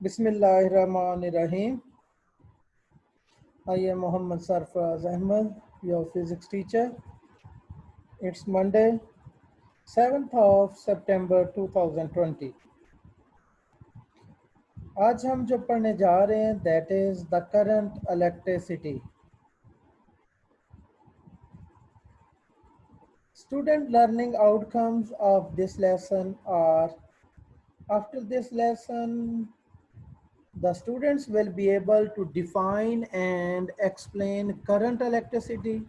Bismillahirrahmanirrahim. I am Muhammad Sarfraz Ahmed, your physics teacher. It's Monday, 7th of September 2020. आज हम जो पढ़ने जा रहे हैं that is the current electricity. Student learning outcomes of this lesson are: after this lesson, the students will be able to define and explain current electricity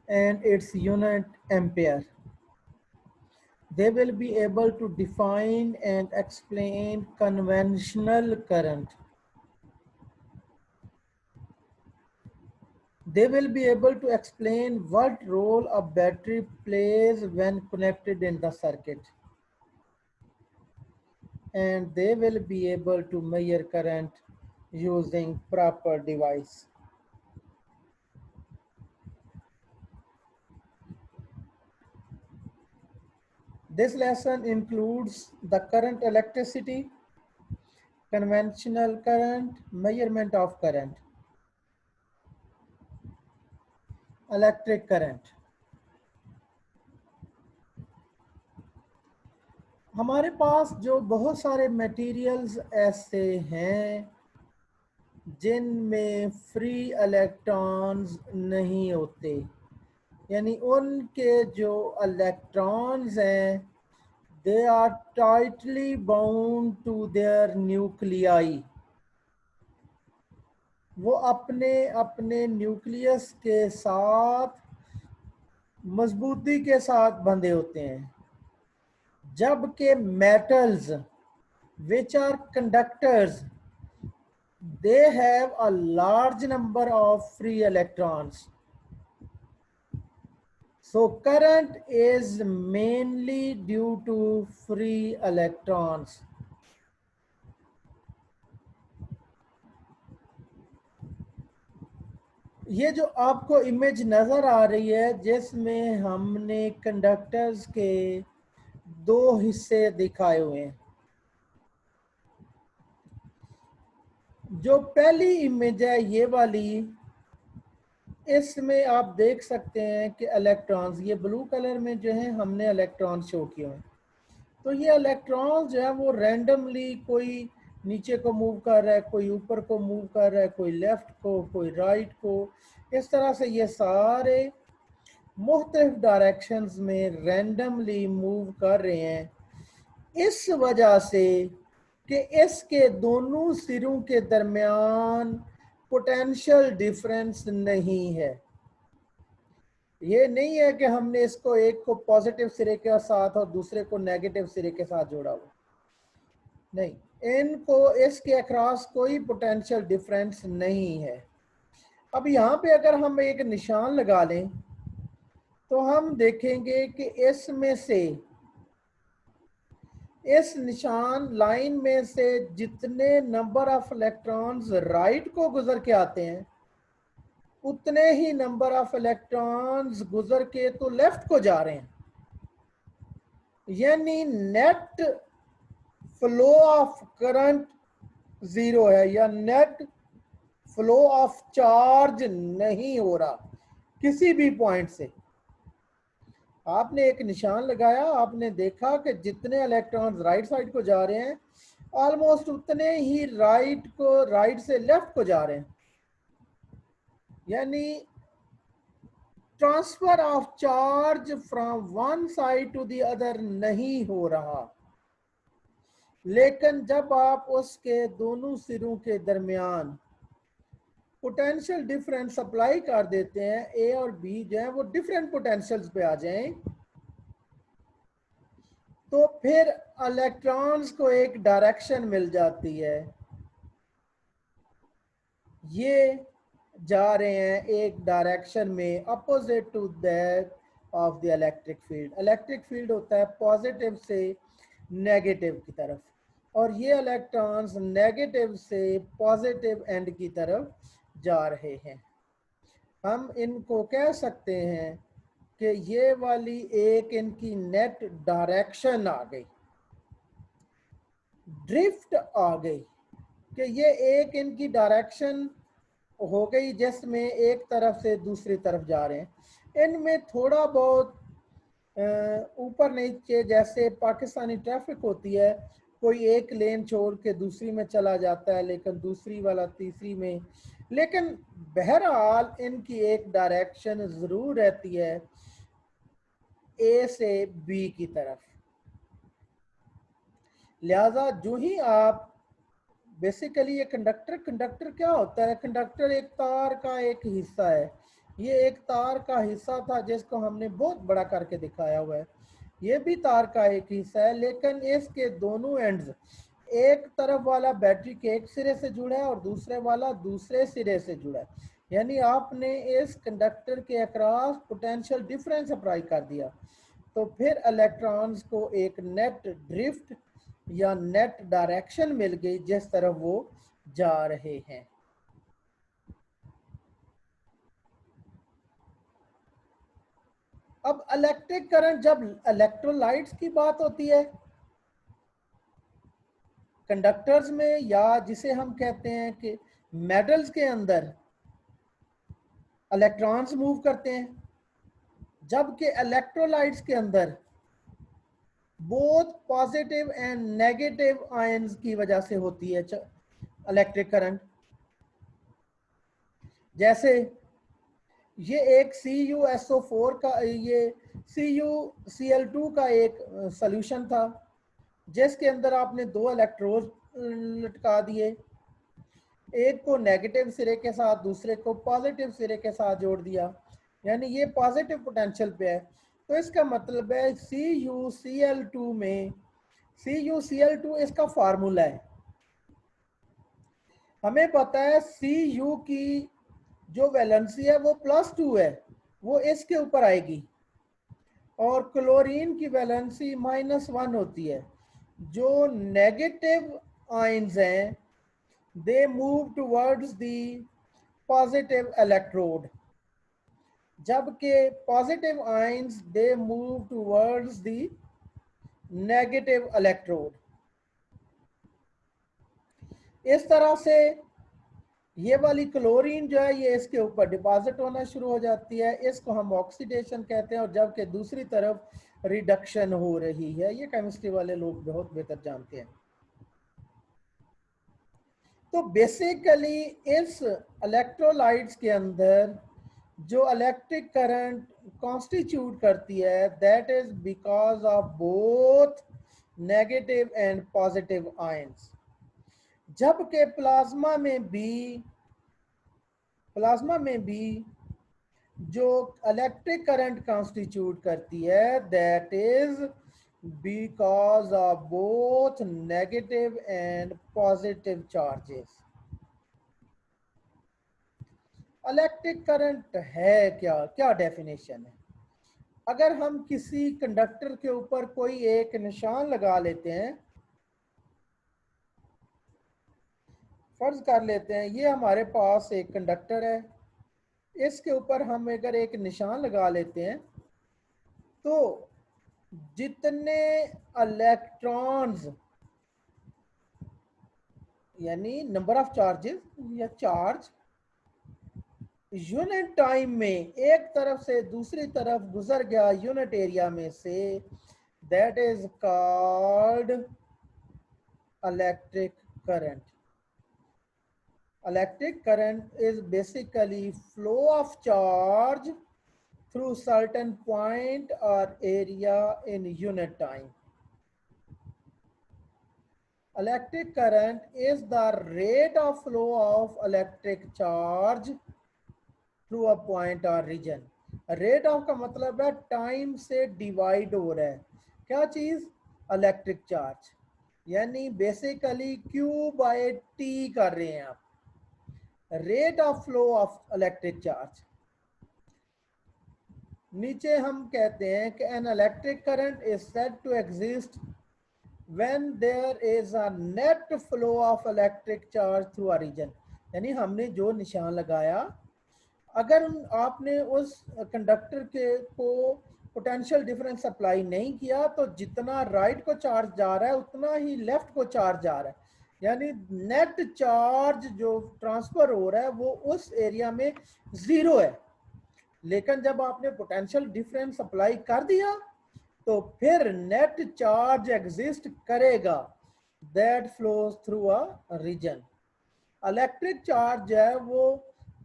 and its unit ampere. They will be able to define and explain conventional current. They will be able to explain what role a battery plays when connected in the circuit. And they will be able to measure current using proper device. This lesson includes the current electricity, conventional current, measurement of current, electric current. हमारे पास जो बहुत सारे materials ऐसे हैं जिनमें free electrons नहीं होते, यानी उनके जो इलेक्ट्रॉन्स हैं they are tightly bound to their nuclei. वो अपने अपने न्यूक्लियस के साथ मजबूती के साथ बंधे होते हैं, जबकि metals which are conductors, they have a large number of free electrons. So current is mainly due to free electrons. ये जो आपको इमेज नजर आ रही है जिसमें हमने कंडक्टर्स के दो हिस्से दिखाए हुए हैं। जो पहली इमेज है ये वाली, इसमें आप देख सकते हैं कि इलेक्ट्रॉन्स, ये ब्लू कलर में जो है हमने इलेक्ट्रॉन शो किए हैं। तो ये इलेक्ट्रॉन्स जो है वो रैंडमली कोई नीचे को मूव कर रहा है, कोई ऊपर को मूव कर रहा है, कोई लेफ्ट को, कोई राइट को, इस तरह से ये सारे मुख्तलिफ डायरेक्शंस में रैंडमली मूव कर रहे हैं, इस वजह से कि इसके दोनों सिरों के दरमियान पोटेंशियल डिफरेंस नहीं है। ये नहीं है कि हमने इसको एक को पॉजिटिव सिरे के साथ और दूसरे को नेगेटिव सिरे के साथ जोड़ा हुआ, नहीं, इनको इसके अक्रॉस कोई पोटेंशियल डिफरेंस नहीं है। अब यहाँ पे अगर हम एक निशान लगा लें तो हम देखेंगे कि इसमें से, इस निशान लाइन में से जितने नंबर ऑफ इलेक्ट्रॉन्स राइट को गुजर के आते हैं उतने ही नंबर ऑफ इलेक्ट्रॉन्स गुजर के तो लेफ्ट को जा रहे हैं, यानी net flow of current zero है या नेट फ्लो ऑफ चार्ज नहीं हो रहा किसी भी पॉइंट से। आपने एक निशान लगाया, आपने देखा कि जितने इलेक्ट्रॉन्स राइट साइड को जा रहे हैं ऑलमोस्ट उतने ही राइट से लेफ्ट को जा रहे हैं, यानी transfer of charge from one side to the other नहीं हो रहा। लेकिन जब आप उसके दोनों सिरों के दरमियान पोटेंशियल डिफरेंस अप्लाई कर देते हैं, ए और बी जो है वो डिफरेंट पोटेंशियल्स पे आ जाएं, तो फिर इलेक्ट्रॉन्स को एक डायरेक्शन मिल जाती है। ये जा रहे हैं एक डायरेक्शन में opposite to that of the electric field. Electric field होता है पॉजिटिव से नेगेटिव की तरफ, और ये इलेक्ट्रॉन्स नेगेटिव से पॉजिटिव एंड की तरफ जा रहे हैं। हम इनको कह सकते हैं कि ये वाली एक इनकी नेट डायरेक्शन आ गई। ड्रिफ्ट आ गई कि ये एक इनकी डायरेक्शन हो गई जिसमें एक तरफ से दूसरी तरफ जा रहे हैं। इनमें थोड़ा बहुत ऊपर नीचे जैसे पाकिस्तानी ट्रैफिक होती है, कोई एक लेन छोड़ के दूसरी में चला जाता है, लेकिन दूसरी वाला तीसरी में, लेकिन बहरहाल इनकी एक डायरेक्शन ज़रूर रहती है ए से बी की तरफ। लिहाजा जो ही आप बेसिकली ये कंडक्टर क्या होता है? कंडक्टर एक तार का एक हिस्सा है। ये एक तार का हिस्सा था जिसको हमने बहुत बड़ा करके दिखाया हुआ है। ये भी तार का एक हिस्सा है, लेकिन इसके दोनों एंड्स, एक तरफ वाला बैटरी के एक सिरे से जुड़ा है और दूसरे वाला दूसरे सिरे से जुड़ा है। यानी आपने इस कंडक्टर के अक्रॉस पोटेंशियल डिफरेंस अप्लाई कर दिया, तो फिर इलेक्ट्रॉन्स को एक नेट ड्रिफ्ट या नेट डायरेक्शन मिल गई जिस तरफ वो जा रहे हैं। अब इलेक्ट्रिक करंट, जब इलेक्ट्रोलाइट्स की बात होती है कंडक्टर्स में, या जिसे हम कहते हैं कि मेटल्स के अंदर इलेक्ट्रॉन्स मूव करते हैं, जबकि इलेक्ट्रोलाइट्स के अंदर both positive and negative ions की वजह से होती है इलेक्ट्रिक करंट। जैसे ये एक CuSO4 का, ये CuCl2 का एक सॉल्यूशन था जिसके अंदर आपने दो इलेक्ट्रोड लटका दिए, एक को नेगेटिव सिरे के साथ दूसरे को पॉजिटिव सिरे के साथ जोड़ दिया, यानी ये पॉजिटिव पोटेंशियल पे है। तो इसका मतलब है CuCl2 में, CuCl2 इसका फार्मूला है। हमें पता है Cu की जो वैलेंसी है वो +2 है, वो इसके ऊपर आएगी, और क्लोरीन की वैलेंसी -1 होती है। जो नेगेटिव आयंस हैं they move towards the positive electrode, जबकि positive ions they move towards the negative electrode. इस तरह से ये वाली क्लोरीन जो है ये इसके ऊपर डिपॉजिट होना शुरू हो जाती है, इसको हम ऑक्सीडेशन कहते हैं, और जबकि दूसरी तरफ रिडक्शन हो रही है। ये केमिस्ट्री वाले लोग बहुत बेहतर जानते हैं। तो बेसिकली इस इलेक्ट्रोलाइट्स के अंदर जो इलेक्ट्रिक करंट कॉन्स्टिट्यूट करती है, that is because of both negative and positive ions, जबकि प्लाज्मा में भी जो इलेक्ट्रिक करंट कॉन्स्टिट्यूट करती है, that is because of both negative and positive charges. Electric current है क्या? क्या डेफिनेशन है? अगर हम किसी कंडक्टर के ऊपर कोई एक निशान लगा लेते हैं, फर्ज कर लेते हैं ये हमारे पास एक कंडक्टर है, इसके ऊपर हम अगर एक निशान लगा लेते हैं, तो जितने इलेक्ट्रॉन्स यानी नंबर ऑफ चार्जेस या चार्ज यूनिट टाइम में एक तरफ से दूसरी तरफ गुजर गया यूनिट एरिया में से, that is called electric current. Electric current is basically flow of charge through certain point or area in unit time. Electric current is the rate of flow of electric charge through a point or region. Rate of का मतलब है time से divide हो रहा है क्या चीज? Electric charge, यानी बेसिकली Q/T कर रहे हैं आप, rate of flow of electric charge. नीचे हम कहते हैं कि an electric current is said to exist when there is a net flow of electric charge through a region. यानी हमने जो निशान लगाया, अगर आपने उस कंडक्टर के को पोटेंशियल डिफरेंस अप्लाई नहीं किया तो जितना राइट को चार्ज जा रहा है उतना ही लेफ्ट को चार्ज जा रहा है, यानी नेट चार्ज जो ट्रांसफर हो रहा है वो उस एरिया में जीरो है। लेकिन जब आपने पोटेंशियल डिफरेंस अप्लाई कर दिया तो फिर नेट चार्ज एग्जिस्ट करेगा that flows through a region. Electric charge है वो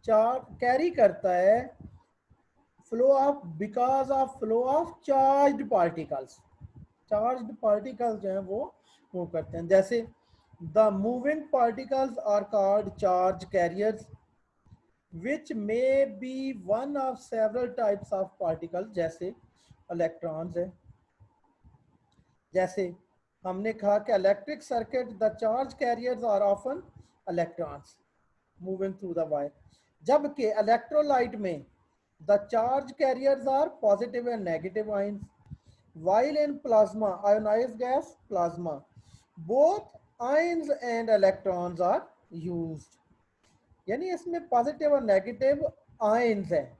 चार्ज कैरी करता है flow of because of flow of charged particles. Charged particles जो है वो मूव करते हैं। जैसे the moving particles are called charge carriers which may be one of several types of particles, जैसे इलेक्ट्रॉन्स है। जैसे हमने कहा कि electric circuit the charge carriers are often electrons moving through the wire, जबकि इलेक्ट्रोलाइट में the charge carriers are positive and negative ions, while in plasma ionized gas plasma both ions and electrons are used। यानी इसमें positive और negative ions हैं,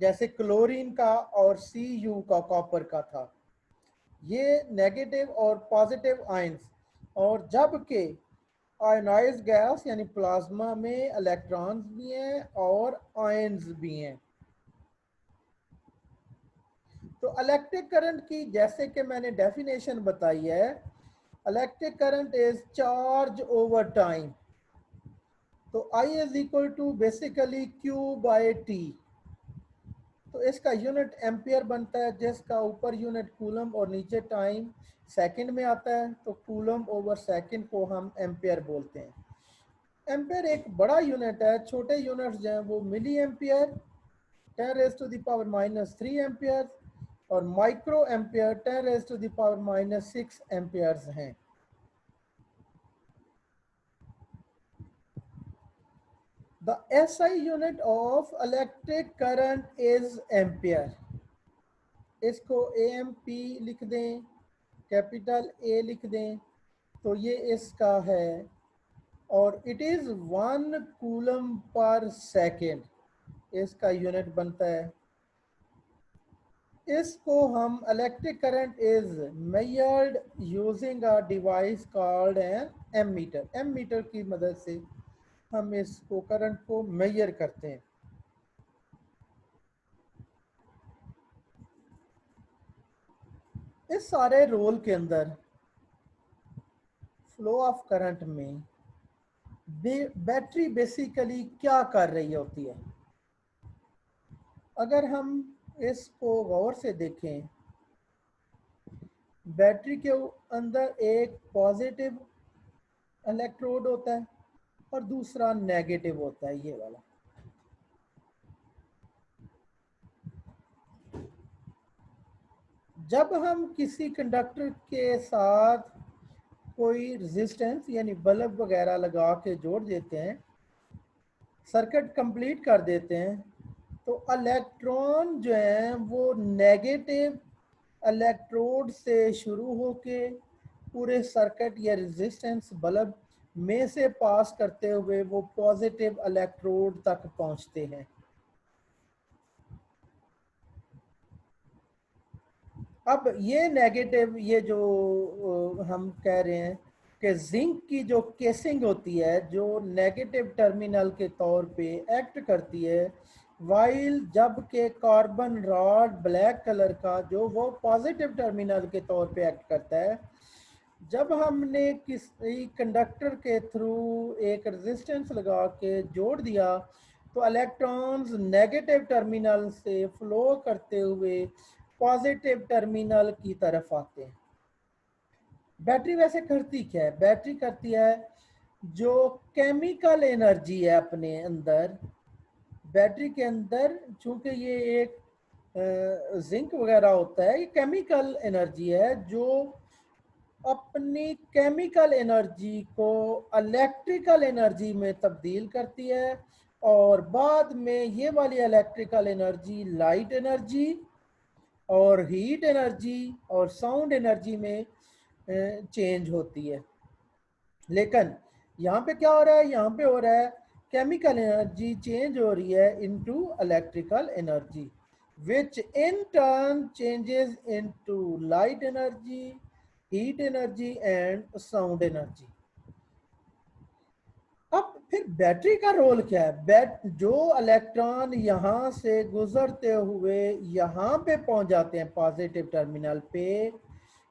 जैसे chlorine का और Cu का कॉपर का था, ये नेगेटिव और पॉजिटिव आयंस। और जबकि आयोनाइज्ड गैस यानी प्लाज्मा में इलेक्ट्रॉन्स भी हैं और आयंस भी हैं। तो इलेक्ट्रिक करंट की जैसे कि मैंने डेफिनेशन बताई है, electric current is charge over time. तो I is equal to basically Q by T। तो इसका यूनिट एम्पियर बनता है, जिसका ऊपर यूनिट कूलम और नीचे टाइम सेकंड में आता है। तो कूलम ओवर सेकंड को हम एम्पियर बोलते हैं। एम्पियर एक बड़ा यूनिट है, छोटे यूनिट्स जो हैं वो मिली एम्पियर 10⁻³ एम्पियर और माइक्रो एम्पियर 10⁻⁻6 एम्पियर्स हैं। The SI unit of electric current is ampere। इसको AMP लिख दें, कैपिटल A लिख दें, तो ये इसका है। और it is 1 coulomb per second इसका यूनिट बनता है। इसको हम electric current is measured using a device called an ammeter. Ammeter की मदद से हम इसको करंट को मेजर करते हैं। इस सारे रोल के अंदर फ्लो ऑफ करंट में बैटरी बेसिकली क्या कर रही होती है। अगर हम इसको गौर से देखें, बैटरी के अंदर एक पॉजिटिव इलेक्ट्रोड होता है और दूसरा नेगेटिव होता है, ये वाला। जब हम किसी कंडक्टर के साथ कोई रेजिस्टेंस यानी बल्ब वगैरह लगा के जोड़ देते हैं, सर्किट कंप्लीट कर देते हैं, तो इलेक्ट्रॉन जो है वो नेगेटिव इलेक्ट्रोड से शुरू होके पूरे सर्किट या रेजिस्टेंस बल्ब में से पास करते हुए वो पॉजिटिव इलेक्ट्रोड तक पहुंचते हैं। अब ये नेगेटिव, ये जो हम कह रहे हैं कि जिंक की जो केसिंग होती है जो नेगेटिव टर्मिनल के तौर पे एक्ट करती है, वाइल जबकि कार्बन रॉड ब्लैक कलर का जो वो पॉजिटिव टर्मिनल के तौर पे एक्ट करता है। जब हमने किसी कंडक्टर के थ्रू एक रेजिस्टेंस लगा के जोड़ दिया तो इलेक्ट्रॉन्स नेगेटिव टर्मिनल से फ्लो करते हुए पॉजिटिव टर्मिनल की तरफ आते हैं। बैटरी वैसे करती क्या है? बैटरी करती है जो केमिकल एनर्जी है अपने अंदर, बैटरी के अंदर चूंकि ये एक जिंक वगैरह होता है, ये केमिकल एनर्जी है जो अपनी केमिकल एनर्जी को इलेक्ट्रिकल एनर्जी में तब्दील करती है और बाद में ये वाली इलेक्ट्रिकल एनर्जी लाइट एनर्जी और हीट एनर्जी और साउंड एनर्जी में चेंज होती है। लेकिन यहाँ पे क्या हो रहा है? यहाँ पे हो रहा है केमिकल एनर्जी चेंज हो रही है into electrical energy. which in turn changes into light energy, heat energy and sound energy. अब फिर बैटरी का रोल क्या है? जो इलेक्ट्रॉन यहाँ से गुजरते हुए यहाँ पे पहुंच जाते हैं पॉजिटिव टर्मिनल पे,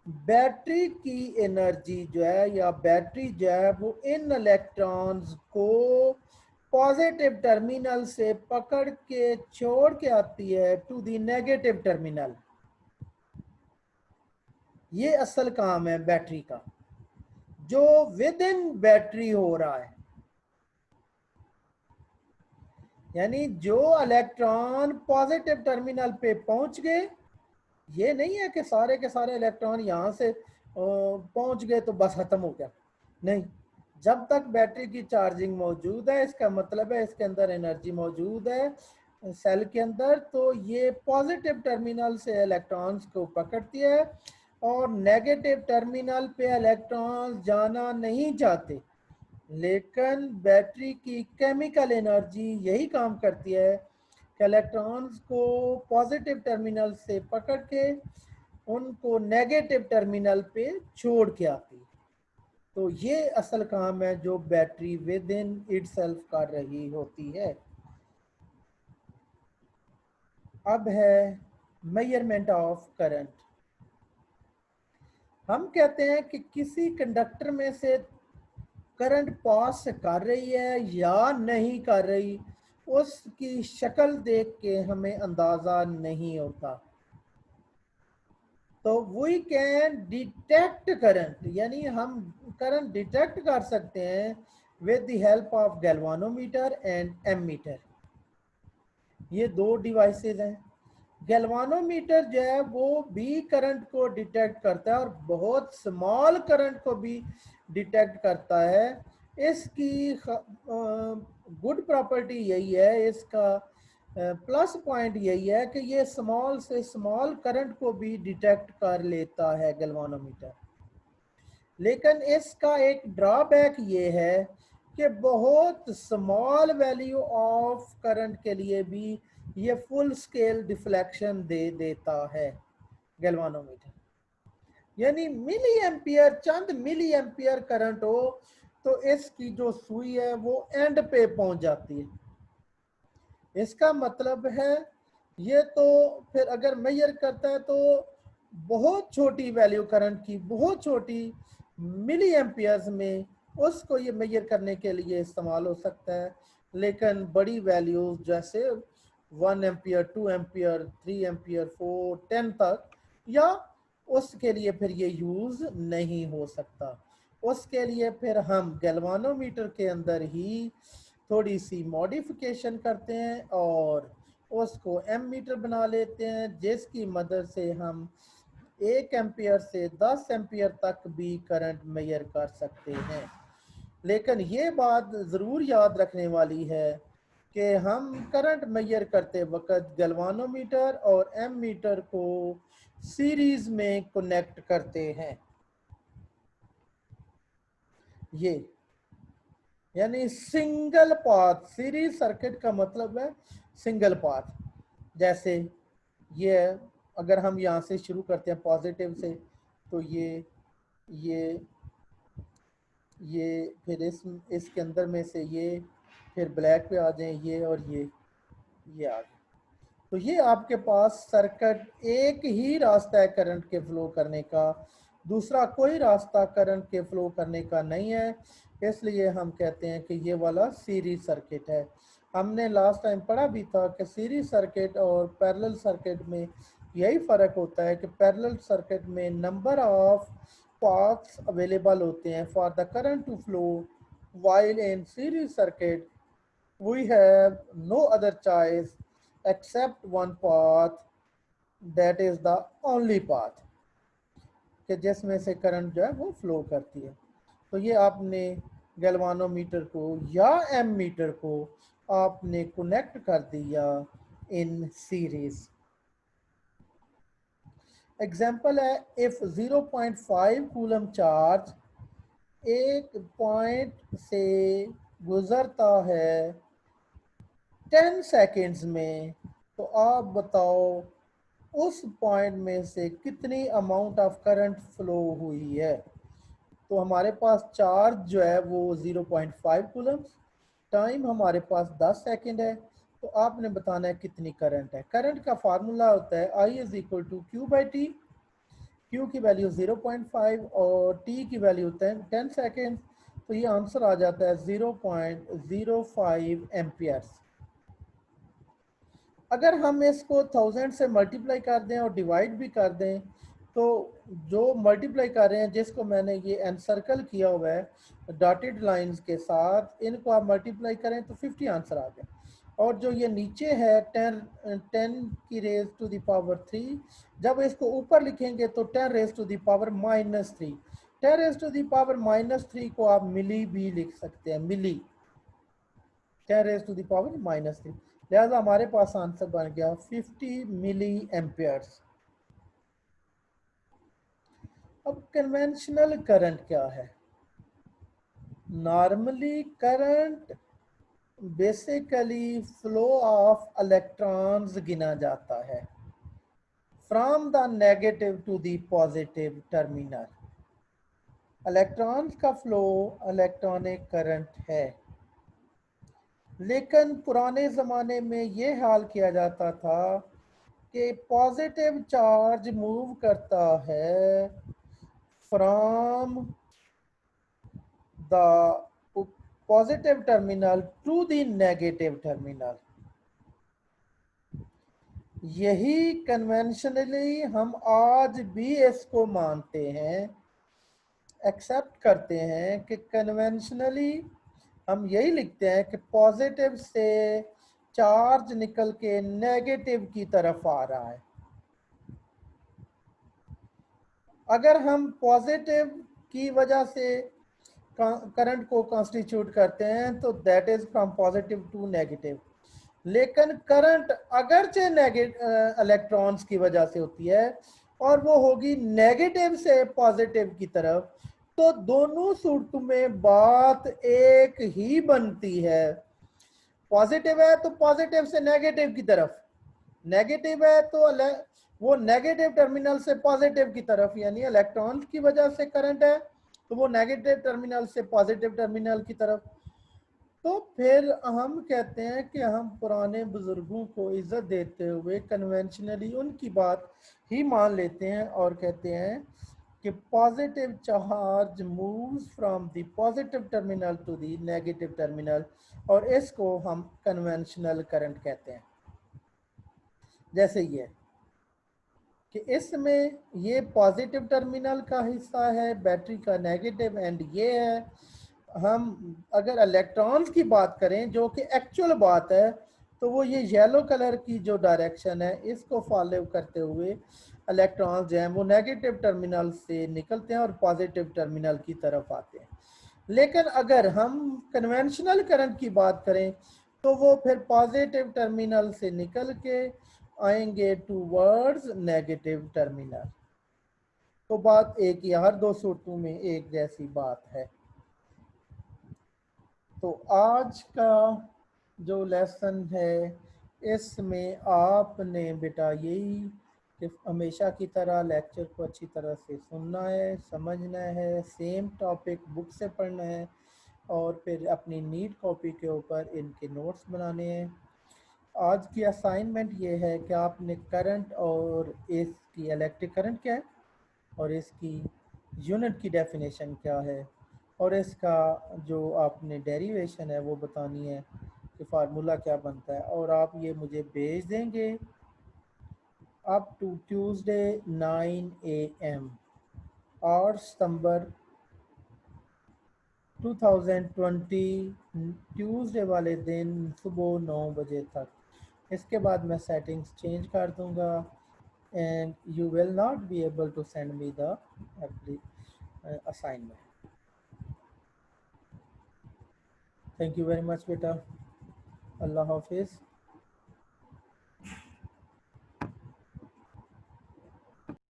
बैटरी की एनर्जी जो है या बैटरी जो है वो इन इलेक्ट्रॉन्स को पॉजिटिव टर्मिनल से पकड़ के छोड़ के आती है टू द नेगेटिव टर्मिनल। ये असल काम है बैटरी का, जो विद इन बैटरी हो रहा है। यानी जो इलेक्ट्रॉन पॉजिटिव टर्मिनल पे पहुंच गए, ये नहीं है कि सारे के सारे इलेक्ट्रॉन यहां से पहुंच गए तो बस खत्म हो गया, नहीं। जब तक बैटरी की चार्जिंग मौजूद है, इसका मतलब है इसके अंदर एनर्जी मौजूद है सेल के अंदर, तो ये पॉजिटिव टर्मिनल से इलेक्ट्रॉन्स को पकड़ती है और नेगेटिव टर्मिनल पे इलेक्ट्रॉन्स जाना नहीं चाहते। लेकिन बैटरी की केमिकल एनर्जी यही काम करती है कि इलेक्ट्रॉन्स को पॉजिटिव टर्मिनल से पकड़ के उनको नेगेटिव टर्मिनल पे छोड़ के आती है। तो ये असल काम है जो बैटरी विद इन इटसेल्फ कर रही होती है। अब है मेजरमेंट ऑफ करंट। हम कहते हैं कि किसी कंडक्टर में से करंट पास कर रही है या नहीं कर रही, उसकी शक्ल देख के हमें अंदाजा नहीं होता। तो वी कैन डिटेक्ट करंट, यानी हम करंट डिटेक्ट कर सकते हैं with the help of galvanometer and ammeter. ये दो डिवाइसेस हैं। गैल्वानोमीटर जो है वो भी करंट को डिटेक्ट करता है और बहुत स्मॉल करंट को भी डिटेक्ट करता है। इसकी गुड प्रॉपर्टी यही है, इसका प्लस पॉइंट यही है कि ये स्मॉल से स्मॉल करंट को भी डिटेक्ट कर लेता है गैल्वानोमीटर। लेकिन इसका एक ड्रॉबैक ये है कि बहुत स्मॉल वैल्यू ऑफ करंट के लिए भी ये फुल स्केल डिफ्लेक्शन दे देता है गैल्वानोमीटर। यानी मिली एम्पियर, चंद मिली एम्पियर करंट हो तो इसकी जो सुई है वो एंड पे पहुंच जाती है। इसका मतलब है ये तो फिर अगर मेजर करता है तो बहुत छोटी वैल्यू करंट की, बहुत छोटी मिली एम्पियर्स में उसको ये मेजर करने के लिए इस्तेमाल हो सकता है। लेकिन बड़ी वैल्यूज जैसे 1 एम्पियर, 2 एम्पियर, 3 एम्पियर, 4, 10 तक, या उसके लिए फिर ये यूज नहीं हो सकता। उसके लिए फिर हम गैल्वानोमीटर के अंदर ही थोड़ी सी मॉडिफिकेशन करते हैं और उसको एमीटर बना लेते हैं, जिसकी मदद से हम 1 एम्पियर से 10 एम्पियर तक भी करंट मेजर कर सकते हैं। लेकिन ये बात ज़रूर याद रखने वाली है कि हम करंट मेजर करते वक्त गैल्वानोमीटर और एमीटर को सीरीज में कनेक्ट करते हैं। ये यानी सिंगल पाथ, सीरीज सर्किट का मतलब है सिंगल पाथ। जैसे ये अगर हम यहाँ से शुरू करते हैं पॉजिटिव से, तो ये फिर इसके अंदर में से ये फिर ब्लैक पे आ जाए ये, और ये आ गए। तो ये आपके पास सर्किट एक ही रास्ता है करंट के फ्लो करने का, दूसरा कोई रास्ता करंट के फ्लो करने का नहीं है। इसलिए हम कहते हैं कि ये वाला सीरीज सर्किट है। हमने लास्ट टाइम पढ़ा भी था कि सीरीज सर्किट और पैरेलल सर्किट में यही फ़र्क होता है कि पैरेलल सर्किट में नंबर ऑफ पाथ्स अवेलेबल होते हैं for the current to flow, while in series circuit we have no other choice except one path, that is the only path कि जिसमें से करंट जो है वो फ्लो करती है। तो ये आपने गैल्वानोमीटर को या एमीटर को आपने कनेक्ट कर दिया इन सीरीज। एग्जाम्पल है, इफ 0.5 कूलम चार्ज एक पॉइंट से गुजरता है 10 सेकेंड्स में, तो आप बताओ उस पॉइंट में से कितनी अमाउंट ऑफ करंट फ्लो हुई है। तो हमारे पास चार्ज जो है वो 0.5 कूलम्स, टाइम हमारे पास 10 सेकंड है। तो आपने बताना है कितनी करंट है। करंट का फार्मूला होता है I is equal to Q by T. Q की वैल्यू 0.5 और टी की वैल्यू 10 सेकेंड। तो ये आंसर आ जाता है 0.05 एम्पियर्स। अगर हम इसको 1000 से मल्टीप्लाई कर दें और डिवाइड भी कर दें, तो जो मल्टीप्लाई कर रहे हैं, जिसको मैंने ये एनसर्कल किया हुआ है डॉटेड लाइंस के साथ, इनको आप मल्टीप्लाई करें तो 50 आंसर आ गया। और जो ये नीचे है 10 की रेज टू द पावर 3, जब इसको ऊपर लिखेंगे तो 10 raise to the power -3। 10 raise to the power -3 को आप मिली भी लिख सकते हैं, milli, 10 raise to the power -3। लिहाजा हमारे पास आंसर बन गया 50 मिली एम्पियर्स। अब कन्वेंशनल करंट क्या है। Normally current basically flow of electrons गिना जाता है from the negative to the positive terminal. Electrons का फ्लो इलेक्ट्रॉनिक करंट है। लेकिन पुराने ज़माने में ये हाल किया जाता था कि पॉजिटिव चार्ज मूव करता है from the positive terminal to the negative terminal. यही कन्वेंशनली हम आज भी इसको मानते हैं, एक्सेप्ट करते हैं कि कन्वेंशनली हम यही लिखते हैं कि पॉजिटिव से चार्ज निकल के नेगेटिव की तरफ आ रहा है। अगर हम पॉजिटिव की वजह से करंट को कॉन्स्टिट्यूट करते हैं तो that is from positive to negative. लेकिन करंट अगरचे नेगेटिव इलेक्ट्रॉन्स की वजह से होती है और वो होगी नेगेटिव से पॉजिटिव की तरफ, तो दोनों सूरतों में बात एक ही बनती है। पॉजिटिव है तो पॉजिटिव से नेगेटिव की तरफ, नेगेटिव है तो वो नेगेटिव टर्मिनल से पॉजिटिव की तरफ, यानी इलेक्ट्रॉन की वजह से करंट है तो वो नेगेटिव टर्मिनल से पॉजिटिव टर्मिनल की तरफ। तो फिर हम कहते हैं कि हम पुराने बुजुर्गों को इज्जत देते हुए कन्वेंशनली उनकी बात ही मान लेते हैं और कहते हैं कि positive charge moves from the positive terminal to the negative terminal, और इसको हम कन्वेंशनल करंट कहते हैं। जैसे ये कि इसमें ये पॉजिटिव टर्मिनल का हिस्सा है, बैटरी का नेगेटिव एंड ये है। हम अगर इलेक्ट्रॉन्स की बात करें जो कि एक्चुअल बात है, तो वो ये येलो कलर की जो डायरेक्शन है इसको फॉलो करते हुए इलेक्ट्रॉन्स जो हैं वो नेगेटिव टर्मिनल से निकलते हैं और पॉजिटिव टर्मिनल की तरफ आते हैं। लेकिन अगर हम कन्वेंशनल करंट की बात करें तो वो फिर पॉजिटिव टर्मिनल से निकल के आएंगे टूवर्ड्स नेगेटिव टर्मिनल। तो बात एक ही, हर दो सूरतों में एक जैसी बात है। तो आज का जो लेसन है इसमें आपने बेटा यही कि हमेशा की तरह लेक्चर को अच्छी तरह से सुनना है, समझना है, सेम टॉपिक बुक से पढ़ना है और फिर अपनी नीट कॉपी के ऊपर इनके नोट्स बनाने हैं। आज की असाइनमेंट ये है कि आपने करंट और इसकी इलेक्ट्रिक करंट क्या है और इसकी यूनिट की डेफिनेशन क्या है और इसका जो आपने डेरिवेशन है वो बतानी है कि फार्मूला क्या बनता है, और आप ये मुझे भेज देंगे अप टू ट्यूसडे 9 AM और सितंबर 2020 ट्यूसडे वाले दिन सुबह 9 बजे तक। इसके बाद मैं सेटिंग्स चेंज कर दूंगा and you will not be able to send me the assignment. Thank you very much beta. Allah Hafiz.